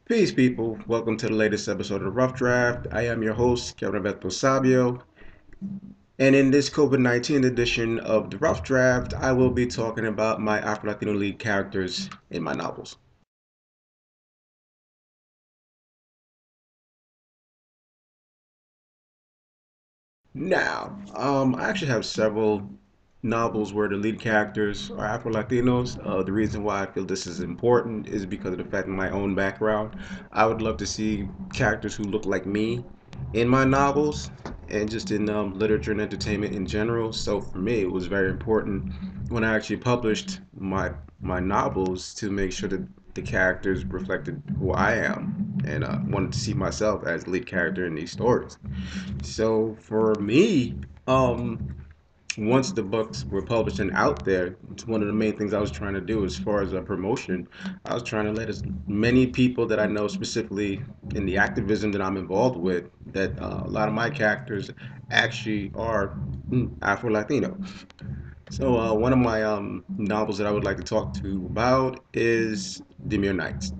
Peace, people. Welcome to the latest episode of the Rough Draft. I am your host, Kevin Alberto Sabio. And in this COVID-19 edition of the Rough Draft, I will be talking about my Afro Latino lead characters in my novels. Now, I actually have several novels where the lead characters are Afro Latinos. The reason why I feel this is important is because of the fact of my own background. I would love to see characters who look like me in my novels and just in literature and entertainment in general. So for me, it was very important when I actually published my novels to make sure that the characters reflected who I am and wanted to see myself as the lead character in these stories. So for me, once the books were published and out there, it's one of the main things I was trying to do as far as a promotion. I was trying to let as many people that I know, specifically in the activism that I'm involved with, that a lot of my characters actually are Afro Latino. So one of my novels that I would like to talk to you about is Demure Nights.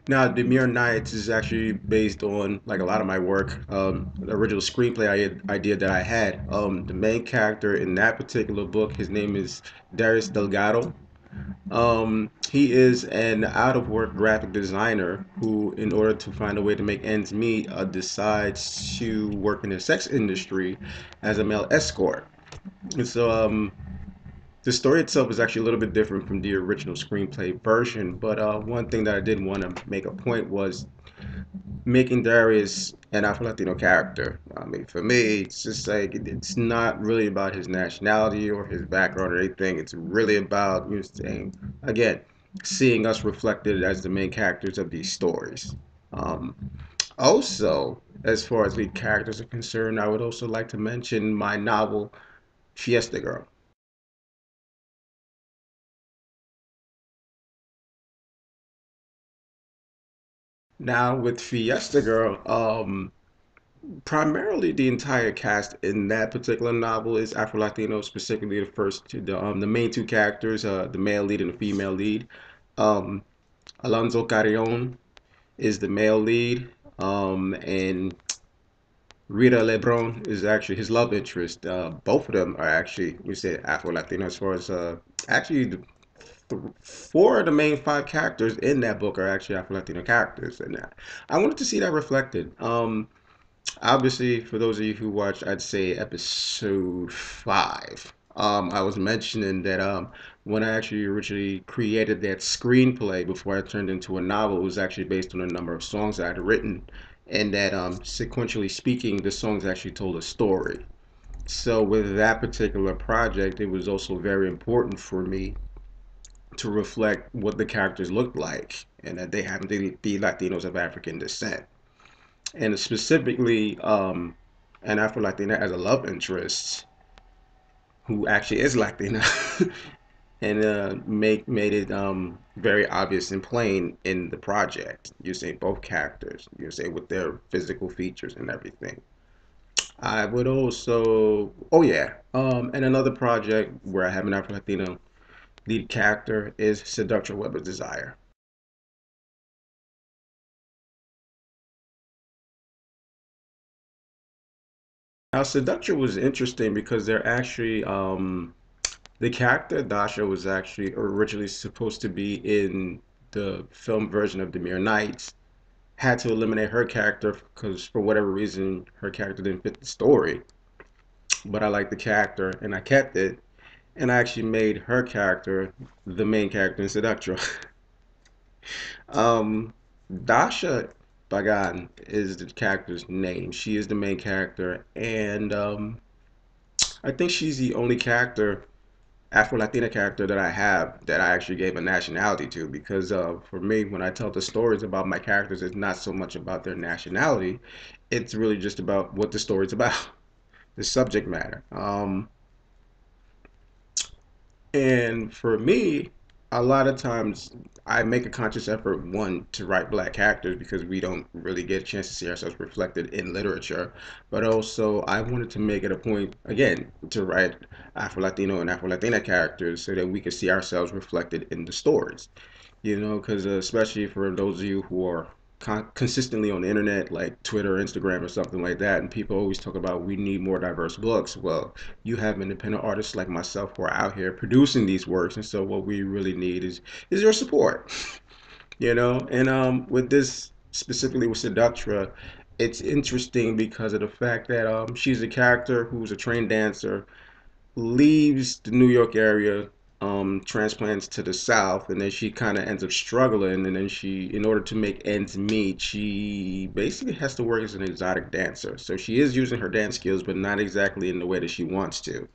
Now, Demure Nights is actually based on like a lot of my work. The original screenplay idea that I had. The main character in that particular book, his name is Darius Delgado. He is an out-of-work graphic designer who, in order to find a way to make ends meet, decides to work in the sex industry as a male escort. And so, the story itself is actually a little bit different from the original screenplay version, but one thing that I did want to make a point was making Darius an Afro Latino character. I mean, for me, it's just like it's not really about his nationality or his background or anything. It's really about you know, saying again, seeing us reflected as the main characters of these stories. Um, Also, as far as lead characters are concerned, I would also like to mention my novel Fiesta Girl. Now, with Fiesta Girl, primarily the entire cast in that particular novel is Afro Latino, specifically the main two characters, the male lead and the female lead. Um, Alonso Carrion is the male lead, and Rita Lebron is actually his love interest. Both of them are actually, we say Afro Latino as far as actually four of the main five characters in that book are actually Afro Latino characters, and I wanted to see that reflected. Obviously, for those of you who watched, I'd say episode five. I was mentioning that when I actually originally created that screenplay before I turned into a novel, it was actually based on a number of songs I had written, and that sequentially speaking, the songs actually told a story. So with that particular project, it was also very important for me to reflect what the characters looked like, and that they happen to be Latinos of African descent, and specifically an Afro Latina as a love interest who actually is Latina, and make made it very obvious and plain in the project. You say both characters, you say with their physical features and everything. I would also, oh yeah, and another project where I have an Afro Latino lead character is Seductress Weber's Desire. Now, Seductress was interesting because they're actually the character Dasha was actually originally supposed to be in the film version of Demure Nights. Had to eliminate her character because for whatever reason her character didn't fit the story. But I liked the character and I kept it. And I actually made her character the main character in Seductress. um, Dasha Bagan is the character's name. She is the main character, and I think she's the only character Afro Latina character that I have that I actually gave a nationality to because for me, when I tell the stories about my characters, it's not so much about their nationality. It's really just about what the story's about, the subject matter. And for me, a lot of times I make a conscious effort, one, to write black characters because we don't really get a chance to see ourselves reflected in literature. But also, I wanted to make it a point, again, to write Afro Latino and Afro Latina characters so that we could see ourselves reflected in the stories. Because especially for those of you who are consistently on the internet, like Twitter, Instagram, or something like that, and people always talk about we need more diverse books. Well, you have independent artists like myself who are out here producing these works, and so what we really need is your support. And with this specifically with Seductra, it's interesting because of the fact that she's a character who's a trained dancer, leaves the New York area, transplants to the South, and then she kind of ends up struggling. And then she, in order to make ends meet, she basically has to work as an exotic dancer. So she is using her dance skills, but not exactly in the way that she wants to.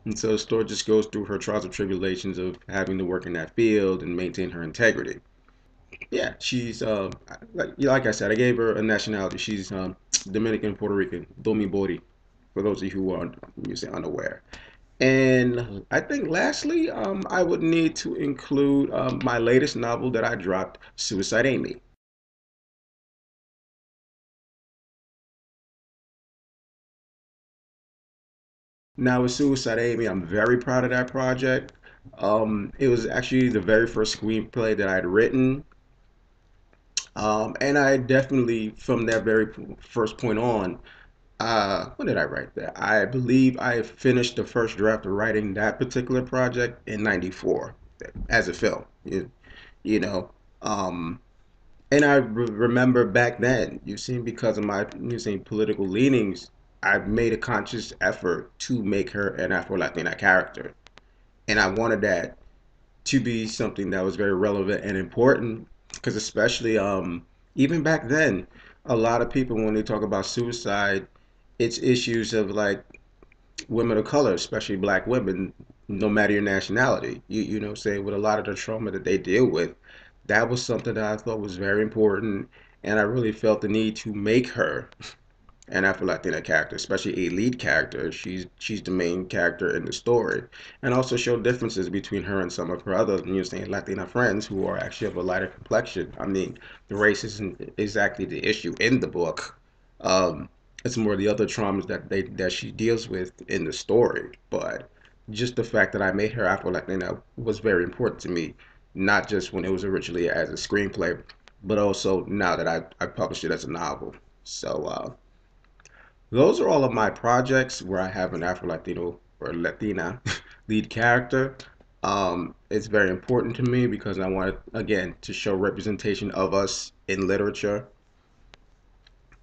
And so the story just goes through her trials and tribulations of having to work in that field and maintain her integrity. Yeah, she's like I said, I gave her a nationality. She's Dominican, Puerto Rican, Domi Bori, for those of you who are you say unaware. And I think lastly, I would need to include my latest novel that I dropped, Suicide Amy. Now with Suicide Amy, I'm very proud of that project. It was actually the very first screenplay that I'd written. And I definitely, from that very first point on, when did I write that? I believe I finished the first draft of writing that particular project in '94 as a film. You know, um, And I remember back then, you see, because of my you see, political leanings, I made a conscious effort to make her an Afro Latina character. And I wanted that to be something that was very relevant and important because, especially even back then, a lot of people, when they talk about suicide, it's issues of like women of color, especially black women, no matter your nationality. Say with a lot of the trauma that they deal with, that was something that I thought was very important, and I really felt the need to make her an Afro Latina character, especially a lead character. She's the main character in the story, and also show differences between her and some of her other saying Latina friends who are actually of a lighter complexion. I mean, the race isn't exactly the issue in the book. Um, it's more the other traumas that she deals with in the story. But just the fact that I made her Afro Latina was very important to me, not just when it was originally as a screenplay, but also now that I published it as a novel. So those are all of my projects where I have an Afro Latino or Latina lead character. It's very important to me because I want again to show representation of us in literature,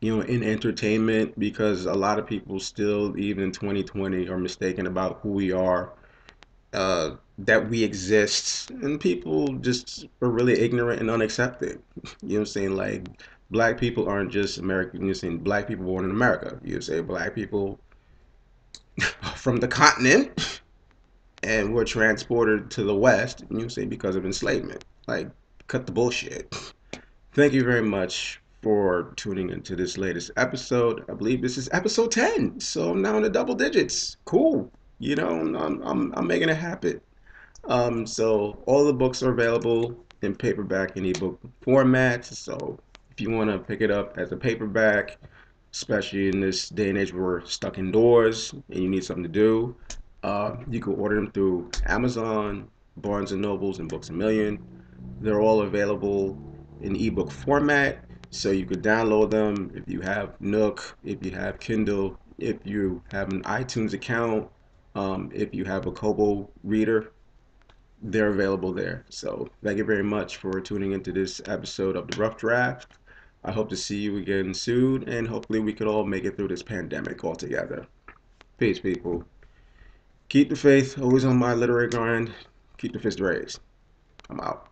in entertainment, because a lot of people still, even in 2020, are mistaken about who we are, that we exist, and people just are really ignorant and unaccepting. Saying? Like, black people aren't just American. You're saying black people born in America. You say black people from the continent and were transported to the West, you say because of enslavement. Like, cut the bullshit. Thank you very much for tuning into this latest episode. I believe this is episode 10, so I'm now in the double digits. Cool. I'm making it happen. So all the books are available in paperback and ebook formats. So if you want to pick it up as a paperback, especially in this day and age where we're stuck indoors and you need something to do, you can order them through Amazon, Barnes and Nobles, and Books a Million. They're all available in ebook format, so you could download them if you have Nook, if you have Kindle, if you have an iTunes account, if you have a Kobo reader, they're available there. So thank you very much for tuning into this episode of the Rough Draft. I hope to see you again soon, and hopefully we could all make it through this pandemic all together. Peace, people. Keep the faith, always on my literary grind. Keep the fist raised. I'm out.